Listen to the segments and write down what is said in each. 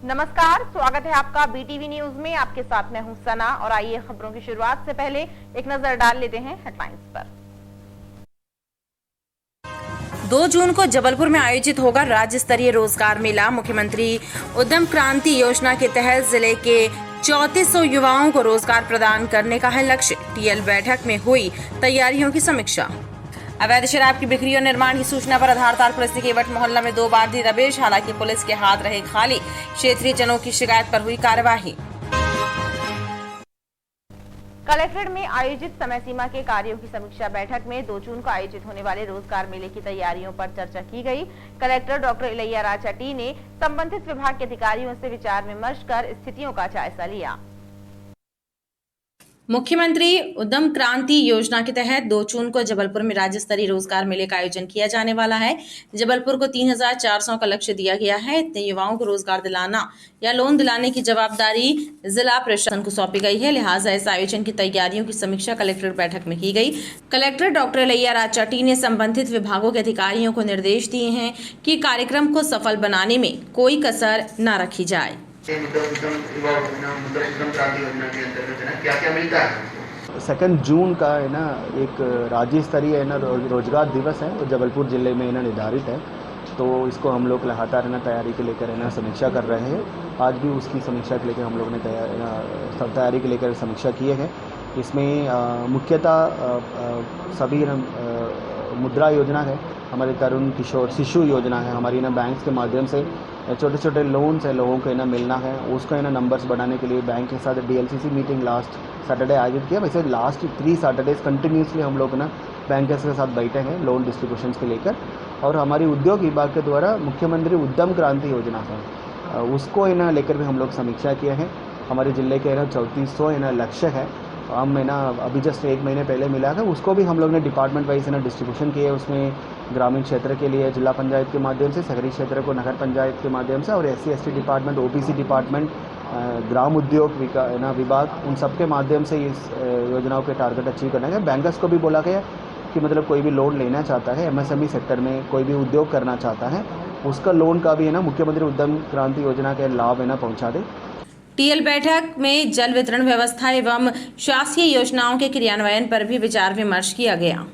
नमस्कार, स्वागत है आपका बीटीवी न्यूज में। आपके साथ मैं हूं सना और आइए खबरों की शुरुआत से पहले एक नजर डाल लेते हैं हेडलाइंस पर। 2 जून को जबलपुर में आयोजित होगा राज्य स्तरीय रोजगार मेला। मुख्यमंत्री उद्यम क्रांति योजना के तहत जिले के 3400 युवाओं को रोजगार प्रदान करने का है लक्ष्य। टीएल बैठक में हुई तैयारियों की समीक्षा। अवैध शराब की बिक्री और निर्माण की सूचना पर आधारताल पुलिस ने केवट मोहल्ला में 2 बार दी दबिश। हालांकि पुलिस के हाथ रहे खाली, क्षेत्रीय जनों की शिकायत पर हुई कार्यवाही। कलेक्ट्रेट में आयोजित समय सीमा के कार्यों की समीक्षा बैठक में 2 जून को आयोजित होने वाले रोजगार मेले की तैयारियों पर चर्चा की गई। कलेक्टर डॉक्टर इलैया राज चटी ने संबंधित विभाग के अधिकारियों से विचार विमर्श कर स्थितियों का जायजा लिया। मुख्यमंत्री उद्यम क्रांति योजना के तहत 2 जून को जबलपुर में राज्य स्तरीय रोजगार मेले का आयोजन किया जाने वाला है। जबलपुर को 3400 का लक्ष्य दिया गया है। इतने युवाओं को रोजगार दिलाना या लोन दिलाने की जवाबदारी जिला प्रशासन को सौंपी गई है। लिहाजा इस आयोजन की तैयारियों की समीक्षा कलेक्ट्रेट बैठक में की गई। कलेक्टर डॉक्टर इलैया राज चटी ने संबंधित विभागों के अधिकारियों को निर्देश दिए हैं कि कार्यक्रम को सफल बनाने में कोई कसर न रखी जाए। क्या मिलता है? 2 जून का है ना एक राज्य स्तरीय है ना रोजगार दिवस है, वो जबलपुर जिले में ना निर्धारित है। तो इसको हम लोग लगातार है ना तैयारी के लेकर है ना समीक्षा कर रहे हैं। आज भी उसकी समीक्षा के लेकर हम लोग ने तैयारी के लेकर समीक्षा किए हैं। इसमें मुख्यतः सभी मुद्रा योजना है, हमारे तरुण किशोर शिशु योजना है, हमारी ना बैंक्स के माध्यम से छोटे छोटे लोन्स है लोगों को है ना मिलना है। उसको है ना नंबर्स बढ़ाने के लिए बैंक के साथ डीएलसीसी मीटिंग लास्ट सैटरडे आयोजित किया। वैसे लास्ट 3 सैटरडेज कंटिन्यूसली हम लोग ना बैंकर्स के साथ बैठे हैं लोन डिस्ट्रीब्यूशन के लेकर। और हमारी उद्योग विभाग के द्वारा मुख्यमंत्री उद्यम क्रांति योजना है, उसको है ना लेकर भी हम लोग समीक्षा किए हैं। हमारे जिले के है ना 3400 है ना लक्ष्य है। हम है ना अभी जस्ट 1 महीने पहले मिला था, उसको भी हम लोग ने डिपार्टमेंट वाइज है ना डिस्ट्रीब्यूशन किए। उसमें ग्रामीण क्षेत्र के लिए जिला पंचायत के माध्यम से, शहरी क्षेत्र को नगर पंचायत के माध्यम से, और SC/ST डिपार्टमेंट, OBC डिपार्टमेंट, ग्राम उद्योग विभाग, उन सब के माध्यम से इस योजनाओं के टारगेट अचीव करना है। बैंकर्स को भी बोला गया कि मतलब कोई भी लोन लेना चाहता है, MSME सेक्टर में कोई भी उद्योग करना चाहता है, उसका लोन का भी है ना मुख्यमंत्री उद्यम क्रांति योजना के लाभ है ना पहुँचा दे। टीएल बैठक में जल वितरण व्यवस्था एवं शासकीय योजनाओं के क्रियान्वयन पर भी विचार विमर्श किया गया।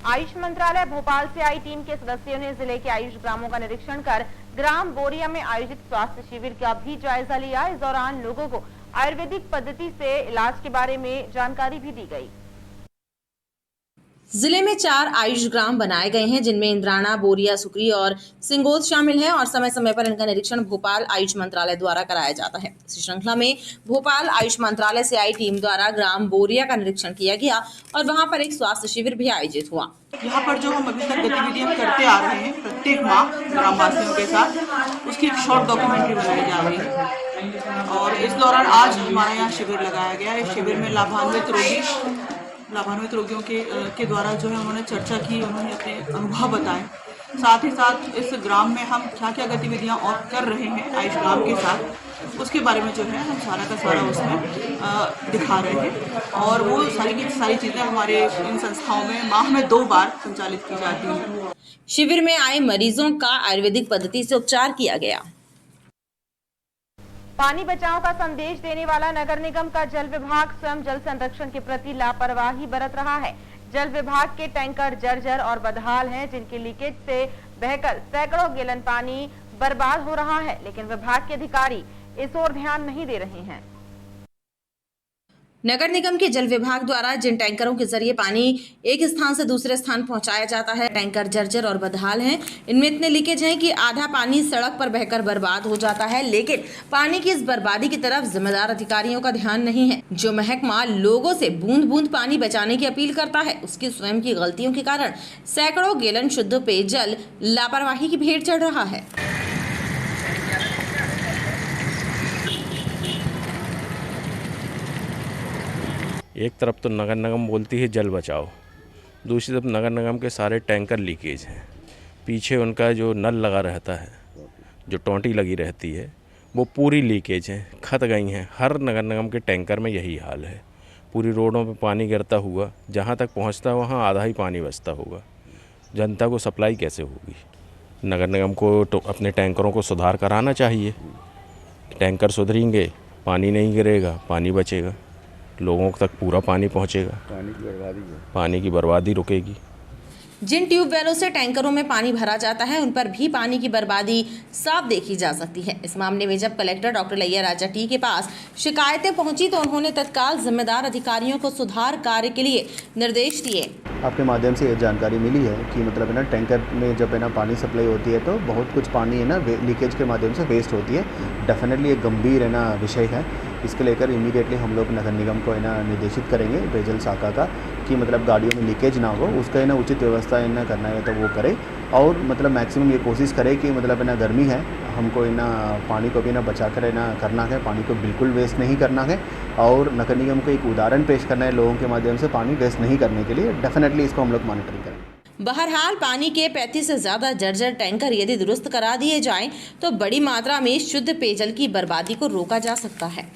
आयुष मंत्रालय भोपाल से आई टीम के सदस्यों ने जिले के आयुष ग्रामों का निरीक्षण कर ग्राम बोरिया में आयोजित स्वास्थ्य शिविर का भी जायजा लिया। इस दौरान लोगों को आयुर्वेदिक पद्धति से इलाज के बारे में जानकारी भी दी गई। जिले में 4 आयुष ग्राम बनाए गए हैं, जिनमें इंद्राणा, बोरिया, सुकरी और सिंगोद शामिल हैं और समय समय पर इनका निरीक्षण भोपाल आयुष मंत्रालय द्वारा कराया जाता है। इसी श्रृंखला में भोपाल आयुष मंत्रालय से आई टीम द्वारा ग्राम बोरिया का निरीक्षण किया गया और वहां पर एक स्वास्थ्य शिविर भी आयोजित हुआ। यहाँ पर जो हम अभी तक गतिविधियां करते आ रहे हैं प्रत्येक माह ग्रामवासियों के साथ, उसकी एक शॉर्ट डॉक्यूमेंट्री बनाई जा रही है। और इस दौरान आज हमारे यहाँ शिविर लगाया गया। इस शिविर में लाभान्वित रोगियों के द्वारा जो है उन्होंने चर्चा की, उन्होंने अपने अनुभव बताए। साथ ही साथ इस ग्राम में हम क्या क्या गतिविधियां और कर रहे हैं आयुष ग्राम के साथ, उसके बारे में जो है हम सारा का सारा उसमें दिखा रहे हैं। और वो सारी की सारी चीज़ें हमारे इन संस्थाओं में माह में 2 बार संचालित की जाती हैं। शिविर में आए मरीजों का आयुर्वेदिक पद्धति से उपचार किया गया। पानी बचाओ का संदेश देने वाला नगर निगम का जल विभाग स्वयं जल संरक्षण के प्रति लापरवाही बरत रहा है। जल विभाग के टैंकर जर्जर और बदहाल हैं, जिनके लीकेज से बहकर सैकड़ों गैलन पानी बर्बाद हो रहा है, लेकिन विभाग के अधिकारी इस ओर ध्यान नहीं दे रहे हैं। नगर निगम के जल विभाग द्वारा जिन टैंकरों के जरिए पानी एक स्थान से दूसरे स्थान पहुंचाया जाता है, टैंकर जर्जर और बदहाल हैं। इनमें इतने लीकेज हैं कि आधा पानी सड़क पर बहकर बर्बाद हो जाता है, लेकिन पानी की इस बर्बादी की तरफ जिम्मेदार अधिकारियों का ध्यान नहीं है। जो महकमा लोगों से बूंद बूंद पानी बचाने की अपील करता है, उसकी स्वयं की गलतियों के कारण सैकड़ों गैलन शुद्ध पेयजल लापरवाही की भेंट चढ़ रहा है। एक तरफ तो नगर निगम बोलती है जल बचाओ, दूसरी तरफ नगर निगम के सारे टैंकर लीकेज हैं। पीछे उनका जो नल लगा रहता है, जो टोंटी लगी रहती है, वो पूरी लीकेज है, खत गई हैं। हर नगर निगम के टैंकर में यही हाल है। पूरी रोडों पे पानी गिरता हुआ जहाँ तक पहुँचता वहाँ आधा ही पानी बचता होगा। जनता को सप्लाई कैसे होगी? नगर निगम को तो अपने टैंकरों को सुधार कराना चाहिए। टैंकर सुधरेंगे, पानी नहीं गिरेगा, पानी बचेगा, लोगों तक पूरा पानी पहुंचेगा, पानी की बर्बादी रुकेगी। जिन ट्यूबवेलों से टैंकरों में पानी भरा जाता है उन पर भी पानी की बर्बादी साफ देखी जा सकती है। इस मामले में जब कलेक्टर डॉक्टर लैया राजा टी के पास शिकायतें पहुंची तो उन्होंने तत्काल जिम्मेदार अधिकारियों को सुधार कार्य के लिए निर्देश दिए। आपके माध्यम से ये जानकारी मिली है कि मतलब है ना, टैंकर में जब है ना पानी सप्लाई होती है तो बहुत कुछ पानी है ना लीकेज के माध्यम से वेस्ट होती है। डेफिनेटली एक गंभीर है ना विषय है। इसके लेकर इमीडिएटली हम लोग नगर निगम को है ना निर्देशित करेंगे पेयजल शाखा का कि मतलब गाड़ियों में लीकेज ना हो, उसका है ना उचित व्यवस्था है ना करना है तो वो करे। और मतलब मैक्सिमम ये कोशिश करे कि मतलब है ना गर्मी है, हमको है ना पानी को भी ना बचा कर है ना करना है, पानी को बिल्कुल वेस्ट नहीं करना है। और नगर निगम को एक उदाहरण पेश करना है लोगों के माध्यम से पानी वेस्ट नहीं करने के लिए। डेफिनेटली इसको हम लोग मॉनिटरिंग करेंगे। बहरहाल पानी के 35 से ज्यादा जर्जर टैंकर यदि दुरुस्त करा दिए जाएं तो बड़ी मात्रा में शुद्ध पेयजल की बर्बादी को रोका जा सकता है।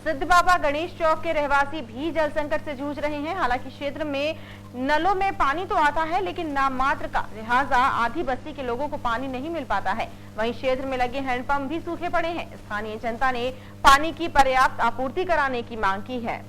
सिद्ध बाबा गणेश चौक के रहवासी भी जल संकट से जूझ रहे हैं। हालांकि क्षेत्र में नलों में पानी तो आता है लेकिन नाम मात्र का, लिहाजा आधी बस्ती के लोगों को पानी नहीं मिल पाता है। वहीं क्षेत्र में लगे हैंडपंप भी सूखे पड़े हैं। स्थानीय जनता ने पानी की पर्याप्त आपूर्ति कराने की मांग की है।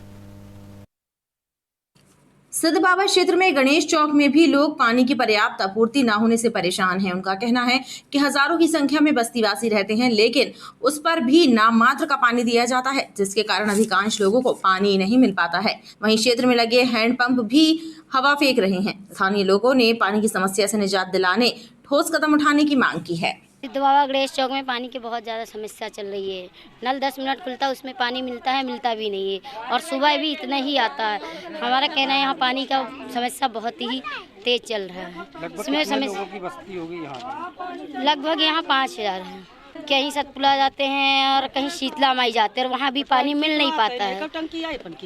सिद्ध बाबा क्षेत्र में गणेश चौक में भी लोग पानी की पर्याप्त आपूर्ति न होने से परेशान हैं। उनका कहना है कि हजारों की संख्या में बस्तीवासी रहते हैं लेकिन उस पर भी नाम मात्र का पानी दिया जाता है, जिसके कारण अधिकांश लोगों को पानी नहीं मिल पाता है। वहीं क्षेत्र में लगे हैंडपंप भी हवा फेंक रहे हैं। स्थानीय लोगों ने पानी की समस्या से निजात दिलाने ठोस कदम उठाने की मांग की है। सिद्ध बाबा गणेश चौक में पानी की बहुत ज़्यादा समस्या चल रही है। नल 10 मिनट खुलता है, उसमें पानी मिलता है, मिलता भी नहीं है और सुबह भी इतना ही आता है। हमारा कहना है यहाँ पानी का समस्या बहुत ही तेज चल रहा है। इसमें समस्या की बस्ती होगी यहाँ लगभग यहाँ 5000 है। कहीं सतपुला जाते हैं और कहीं शीतला माई जाते हैं और वहाँ भी पानी मिल नहीं पाता है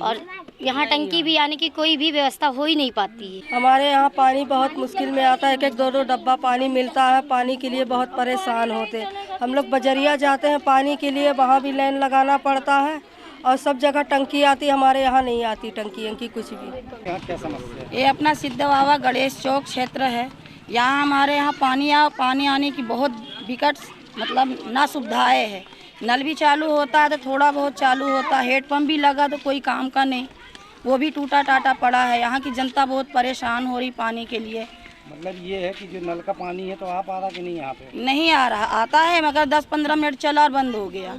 और यहाँ टंकी भी आने की कोई भी व्यवस्था हो ही नहीं पाती है। हमारे यहाँ पानी बहुत मुश्किल में आता है, एक एक दो दो डब्बा पानी मिलता है। पानी के लिए बहुत परेशान होते। हम लोग बजरिया जाते हैं पानी के लिए, वहाँ भी लाइन लगाना पड़ता है और सब जगह टंकी आती, हमारे यहाँ नहीं आती टंकी कुछ भी। यहाँ क्या समस्या है? ये अपना सिद्ध बाबा गणेश चौक क्षेत्र है। यहाँ हमारे यहाँ पानी आने की बहुत विकट मतलब ना सुविधाएं है। नल भी चालू होता है तो थोड़ा बहुत चालू होता है, हेडपम्प भी लगा तो कोई काम का नहीं, वो भी टूटा टाटा पड़ा है। यहाँ की जनता बहुत परेशान हो रही पानी के लिए। मतलब ये है कि जो नल का पानी है तो आप आ रहा कि नहीं यहाँ पे? नहीं आ रहा, आता है मगर 10-15 मिनट चला और बंद हो गया।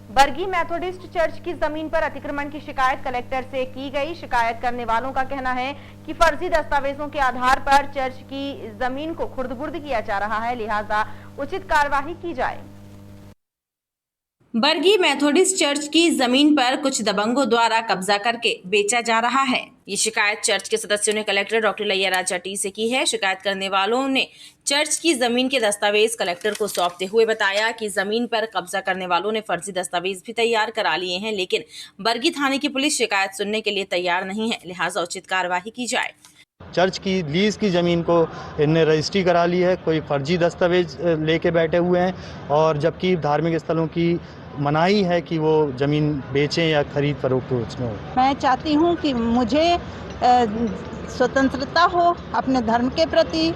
बरगी मेथोडिस्ट चर्च की जमीन पर अतिक्रमण की शिकायत कलेक्टर से की गई। शिकायत करने वालों का कहना है कि फर्जी दस्तावेजों के आधार पर चर्च की जमीन को खुर्द-बुर्द किया जा रहा है, लिहाजा उचित कार्यवाही की जाए। बरगी मेथोडिस्ट चर्च की जमीन पर कुछ दबंगों द्वारा कब्जा करके बेचा जा रहा है। ये शिकायत चर्च के सदस्यों ने कलेक्टर डॉक्टर लैया राजा टी से की है। शिकायत करने वालों ने चर्च की जमीन के दस्तावेज कलेक्टर को सौंपते हुए बताया कि जमीन पर कब्जा करने वालों ने फर्जी दस्तावेज भी तैयार करा लिए हैं, लेकिन बरगी थाने की पुलिस शिकायत सुनने के लिए तैयार नहीं है, लिहाजा उचित कार्यवाही की जाए। चर्च की लीज की ज़मीन को इनने रजिस्ट्री करा ली है, कोई फर्जी दस्तावेज लेके बैठे हुए हैं और जबकि धार्मिक स्थलों की मनाही है कि वो ज़मीन बेचें या खरीद फरोख्त उसमें हो। मैं चाहती हूँ कि मुझे स्वतंत्रता हो अपने धर्म के प्रति।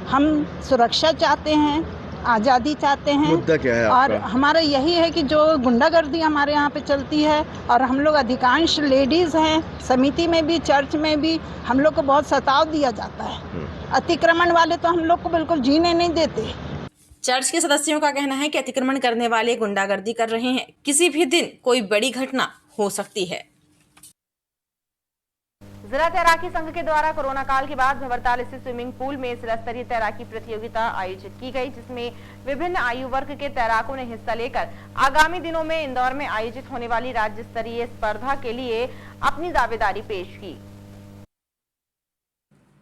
हम सुरक्षा चाहते हैं, आज़ादी चाहते हैं। मुद्दा क्या है आपका? और हमारा यही है कि जो गुंडागर्दी हमारे यहाँ पे चलती है और हम लोग अधिकांश लेडीज़ हैं, समिति में भी चर्च में भी हम लोग को बहुत सताव दिया जाता है। अतिक्रमण वाले तो हम लोग को बिल्कुल जीने नहीं देते। चर्च के सदस्यों का कहना है कि अतिक्रमण करने वाले गुंडागर्दी कर रहे हैं, किसी भी दिन कोई बड़ी घटना हो सकती है। जिला तैराकी संघ के द्वारा कोरोना काल के बाद भंवरताल स्थित स्विमिंग पूल में जिला स्तरीय तैराकी प्रतियोगिता आयोजित की गई, जिसमें विभिन्न आयु वर्ग के तैराकों ने हिस्सा लेकर आगामी दिनों में इंदौर में आयोजित होने वाली राज्य स्तरीय स्पर्धा के लिए अपनी दावेदारी पेश की।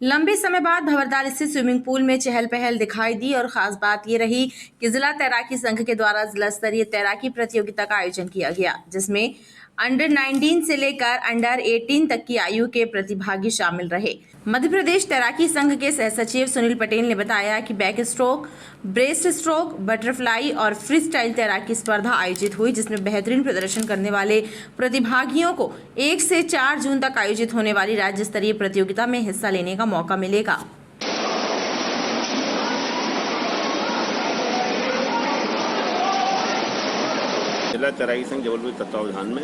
लंबे समय बाद भंवरताल स्थित स्विमिंग पूल में चहल पहल दिखाई दी और खास बात ये रही कि जिला तैराकी संघ के द्वारा जिला स्तरीय तैराकी प्रतियोगिता का आयोजन किया गया, जिसमें अंडर 19 से लेकर अंडर 18 तक की आयु के प्रतिभागी शामिल रहे। मध्य प्रदेश तैराकी संघ के सह सचिव सुनील पटेल ने बताया कि back stroke, breast stroke, butterfly और फ्री स्टाइल तैराकी स्पर्धा आयोजित हुई, जिसमें बेहतरीन प्रदर्शन करने वाले प्रतिभागियों को 1 से 4 जून तक आयोजित होने वाली राज्य स्तरीय प्रतियोगिता में हिस्सा लेने का मौका मिलेगा। जिला तैराकी संघ जबलपुर तत्वावधान में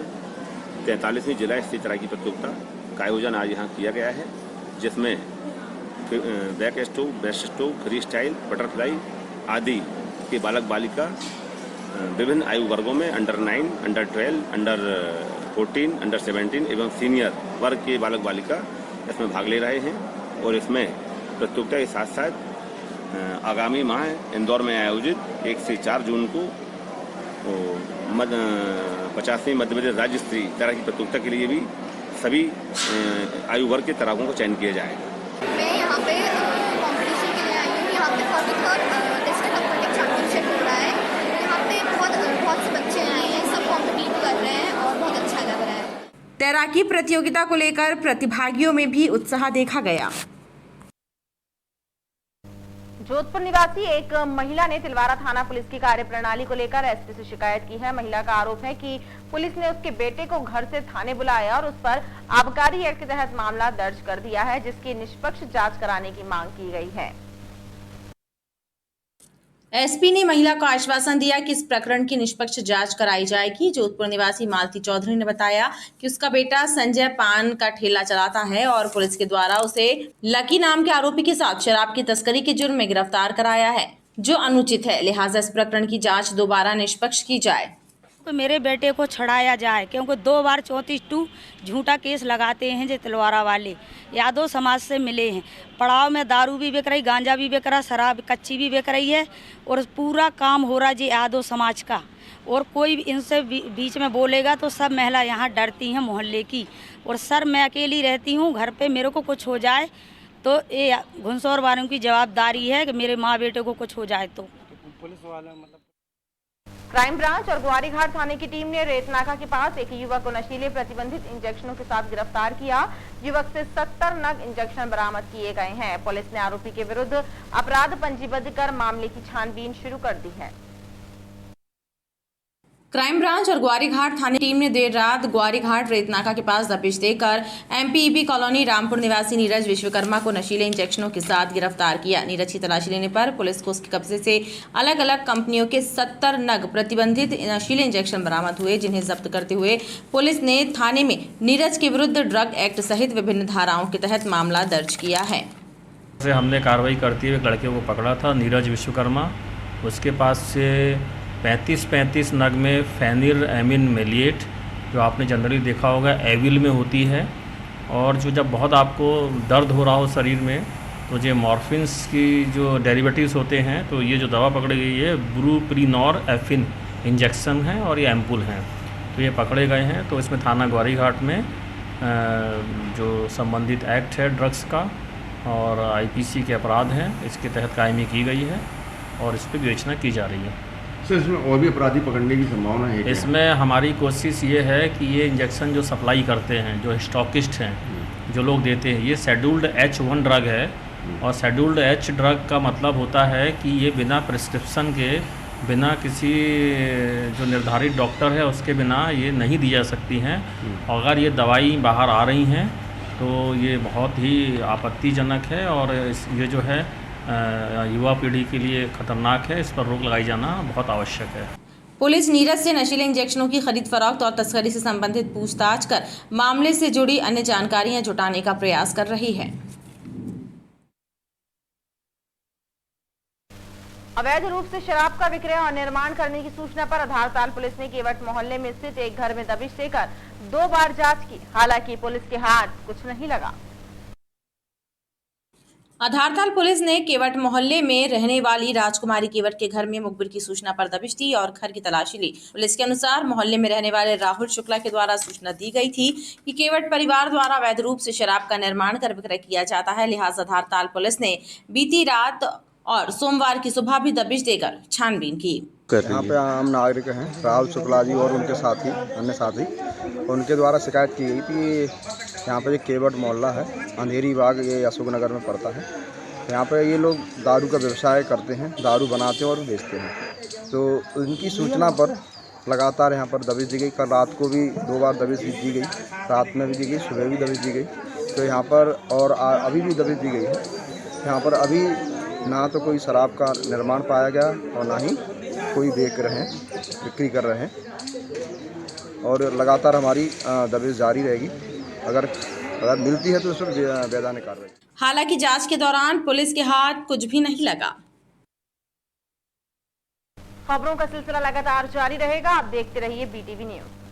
43वीं जिला स्तरीय तैराकी प्रतियोगिता का आयोजन आज यहाँ किया गया है, जिसमें back stroke, breast stroke, free style, butterfly आदि के बालक बालिका विभिन्न आयु वर्गों में अंडर 9, अंडर 12, अंडर 14, अंडर 17 एवं सीनियर वर्ग के बालक बालिका इसमें भाग ले रहे हैं। और इसमें प्रतियोगिता के साथ साथ आगामी माह इंदौर में आयोजित 1 से 4 जून को 50वीं मध्य प्रदेश राज्य स्तरीय तैराकी प्रतियोगिता के लिए भी सभी आयु वर्ग के तैराकों को चयन किया जाएगा। मैं यहाँ पे कॉम्पिटिशन के लिए आई हूँ। यहाँ पे 43rd डिस्ट्रिक्ट एथलेटिक चैंपियनशिप हो रहा है। यहाँ पे बहुत से बच्चे आए हैं, सब कॉम्पिटिट कर रहे हैं और बहुत अच्छा लग रहा है। तैराकी प्रतियोगिता को लेकर प्रतिभागियों में भी उत्साह देखा गया। जोधपुर निवासी एक महिला ने तिलवारा थाना पुलिस की कार्यप्रणाली को लेकर एसपी से शिकायत की है। महिला का आरोप है कि पुलिस ने उसके बेटे को घर से थाने बुलाया और उस पर आबकारी एक्ट के तहत मामला दर्ज कर दिया है, जिसकी निष्पक्ष जांच कराने की मांग की गई है। एसपी ने महिला को आश्वासन दिया कि इस प्रकरण की निष्पक्ष जांच कराई जाएगी। जोधपुर निवासी मालती चौधरी ने बताया कि उसका बेटा संजय पान का ठेला चलाता है और पुलिस के द्वारा उसे लकी नाम के आरोपी के साथ शराब की तस्करी के जुर्म में गिरफ्तार कराया है, जो अनुचित है। लिहाजा इस प्रकरण की जांच दोबारा निष्पक्ष की जाए। तो मेरे बेटे को छड़ाया जाए, क्योंकि 2 बार 34-2 झूठा केस लगाते हैं जो तिलवारा वाले यादव समाज से मिले हैं। पड़ाव में दारू भी बिक रही, गांजा भी बिक रहा, शराब कच्ची भी बिक रही है और पूरा काम हो रहा जी यादव समाज का। और कोई इनसे बीच में बोलेगा तो सब महिला यहाँ डरती हैं मोहल्ले की। और सर मैं अकेली रहती हूँ, घर पे मेरे को कुछ हो जाए तो ये घुनसौर वालों की जवाबदारी है कि मेरे माँ बेटे को कुछ हो जाए तो पुलिस वाले मतलब। क्राइम ब्रांच और ग्वारीघाट थाने की टीम ने रेतनाका के पास एक युवक को नशीले प्रतिबंधित इंजेक्शनों के साथ गिरफ्तार किया। युवक से 70 नग इंजेक्शन बरामद किए गए हैं। पुलिस ने आरोपी के विरुद्ध अपराध पंजीबद्ध कर मामले की छानबीन शुरू कर दी है। क्राइम ब्रांच और ग्वारीघाट थाने टीम ने देर रात ग्वारीघाट रेतनाका के पास दबिश देकर एमपीईबी कॉलोनी रामपुर निवासी नीरज विश्वकर्मा को नशीले इंजेक्शनों के साथ गिरफ्तार किया। नीरज की तलाशी लेने पर पुलिस को उसके कब्जे से अलग अलग कंपनियों के 70 नग प्रतिबंधित नशीले इंजेक्शन बरामद हुए, जिन्हें जब्त करते हुए पुलिस ने थाने में नीरज के विरुद्ध ड्रग एक्ट सहित विभिन्न धाराओं के तहत मामला दर्ज किया है। हमने कार्रवाई करते हुए लड़के को पकड़ा था, नीरज विश्वकर्मा। उसके पास से 35 नग में फेनिल एमिन मेलिएट, जो आपने जनरली देखा होगा एविल में होती है, और जो जब बहुत आपको दर्द हो रहा हो शरीर में तो ये मॉर्फिन्स की जो डेरिवेटिव्स होते हैं, तो ये जो दवा पकड़ी गई है ब्रूप्रीनोर एफिन इंजेक्शन है और ये एम्पुल हैं, तो ये पकड़े गए हैं। तो इसमें थाना ग्वारीघाट में जो संबंधित एक्ट है ड्रग्स का और आईपीसी के अपराध हैं, इसके तहत कायमी की गई है और इस पर विवेचना की जा रही है। सर इसमें और भी अपराधी पकड़ने की संभावना है क्या? इसमें हमारी कोशिश ये है कि ये इंजेक्शन जो सप्लाई करते हैं, जो स्टॉकिस्ट हैं, जो लोग देते हैं, ये शेड्यूल्ड H1 ड्रग है। और शेड्यूल्ड H ड्रग का मतलब होता है कि ये बिना प्रिस्क्रिप्शन के, बिना किसी जो निर्धारित डॉक्टर है उसके बिना ये नहीं दी जा सकती हैं। अगर ये दवाई बाहर आ रही हैं तो ये बहुत ही आपत्तिजनक है और ये जो है युवा पीढ़ी के लिए खतरनाक है। इस पर रोक लगाई जाना बहुत आवश्यक है। पुलिस नीरज से नशीले इंजेक्शनों की खरीद फरोख्त और तस्करी से संबंधित पूछताछ कर मामले से जुड़ी अन्य जानकारियां जुटाने का प्रयास कर रही है। अवैध रूप से शराब का विक्रय और निर्माण करने की सूचना पर आधारताल पुलिस ने केवट मोहल्ले में स्थित एक घर में दबिश देकर 2 बार जांच की। हालांकि पुलिस के हाथ कुछ नहीं लगा। आधारताल पुलिस ने केवट मोहल्ले में रहने वाली राजकुमारी केवट के घर में मुखबिर की सूचना पर दबिश दी और घर की तलाशी ली। पुलिस के अनुसार मोहल्ले में रहने वाले राहुल शुक्ला के द्वारा सूचना दी गई थी कि केवट परिवार द्वारा अवैध रूप से शराब का निर्माण कर विक्रय किया जाता है। लिहाजा आधारताल पुलिस ने बीती रात और सोमवार की सुबह भी दबिश देकर छानबीन की। कर रही यहाँ है? पे आम नागरिक हैं राहुल शुक्ला जी और उनके साथी अन्य साथी, उनके द्वारा शिकायत की गई थी। यहाँ पे एक केवट मोहल्ला है, अंधेरी बाग, ये अशोकनगर में पड़ता है। यहाँ पे ये लोग दारू का व्यवसाय करते हैं, दारू बनाते हैं और बेचते हैं। तो उनकी सूचना पर लगातार यहाँ पर दबिश दी गई। कल रात को भी 2 बार दबिश दी गई, रात में भी दी गई, सुबह भी दबिश दी गई। तो यहाँ पर और अभी भी दबिश दी गई है। यहाँ पर अभी ना तो कोई शराब का निर्माण पाया गया और ना ही कोई बिक्री कर रहे हैं। और लगातार हमारी दबिश जारी रहेगी। अगर मिलती है तो उस पर वैधानिक कार्रवाई। हालांकि जांच के दौरान पुलिस के हाथ कुछ भी नहीं लगा। खबरों का सिलसिला लगातार जारी रहेगा। आप देखते रहिए BTV न्यूज।